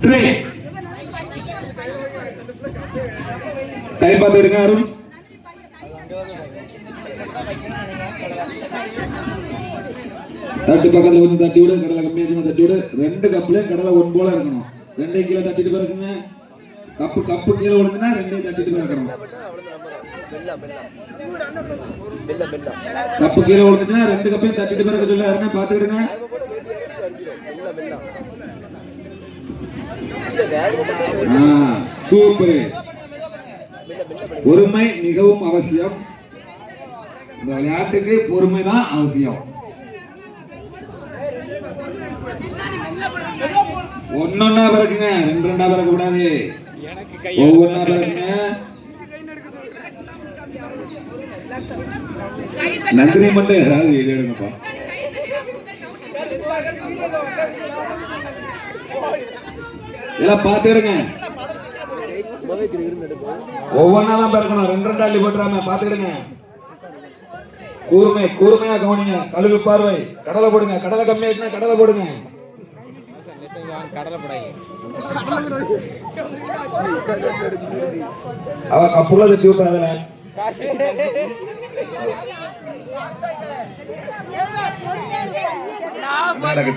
3 time பார்த்து எடுங்க அருண். தட்டு பக்கத்துல கொஞ்சம் தட்டி விடு. கடலை கம்மியாச்சுன்னா தட்டி விடு. 2 கப்லயும் கடலை ஒன் போல இருக்கணும். 2 கீழே தட்டிட்டு பிறகுங்க. கப்பு கீழே விழுந்துன்னா 2 தட்டிட்டு பிறக்கணும். கப்பு கீழே விழுந்துச்சுன்னா 2 கப்பையும் தட்டிட்டு பிறக்க சொல்ல யாருன்னா பாத்துக்கிடுங்க. சூப்பர். பொறுமை மிகவும் அவசியம். இந்த விளையாட்டுக்கு பொறுமைதான் அவசியம். ஒன்னொன்னா பிறக்குங்க, 2 பிறக்க கூடாது. ஒவ்வொன்னா பிறக்குங்க. நந்தினி மட்டும் ஏதாவது வீடியோ எடுங்கப்பா. எல்லாம் பாத்துக்கிடுங்க. ஒவ்வொன்னா தான் பிறக்கணும். 2 அள்ளி போட்டுறாம பாத்துக்கிடுங்க. கூர்மையா கவனிங்க. கழுகு பார்வை. கடலை போடுங்க. கடலை கம்மியாயிட்டுனா கடலை போடுங்க. அவ கப்புல தட்டி விட்டுறாதுல.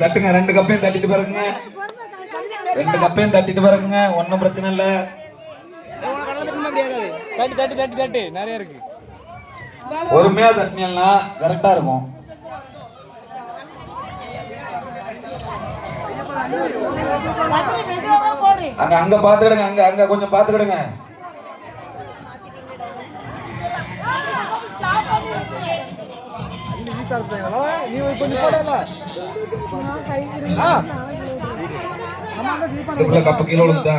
தட்டுங்க. 2 கப்பையும் தட்டிட்டு பாருங்க. 2 கப்பையும் தட்டிட்டு பாருங்க. ஒன்னும் பிரச்சனை இல்ல. தட்டு நிறைய இருக்கு. பொறுமையா தட்டினா கரெக்டா இருக்கும். அங்க பாத்துக்கிடுங்க. அங்க கொஞ்சம் பாத்துக்கிடுங்க. கப்பு கீழே விழுந்தா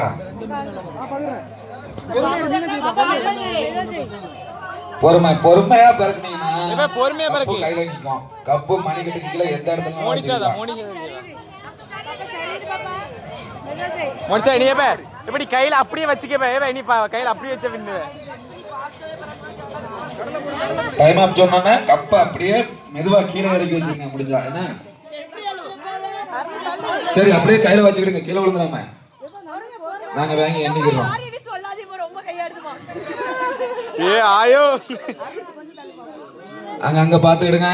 பொறுமையா பிறக்குனீங்கன்னா பொறுமையா பிறகு கையில நிக்கும். கப்பு மணி கட்டுக்கீழ எந்த இடத்துல மோனிஷா நீ எப்படி கையில அப்படியே வச்சுக்க. நீ கையில அப்படியே வச்ச பின்னு டைம் ஆப் சொன்னோன்னே கப்ப அப்படியே மெதுவா கீழே இறக்கி வச்சிருங்க. முடிஞ்சா என்ன சரி அப்படியே கையில வச்சுக்கிடுங்க. கீழே விழுந்துடாம நாங்க வாங்கி எண்ணிக்கிறோம். ஆயோ அங்க பாத்துக்கிடுங்க.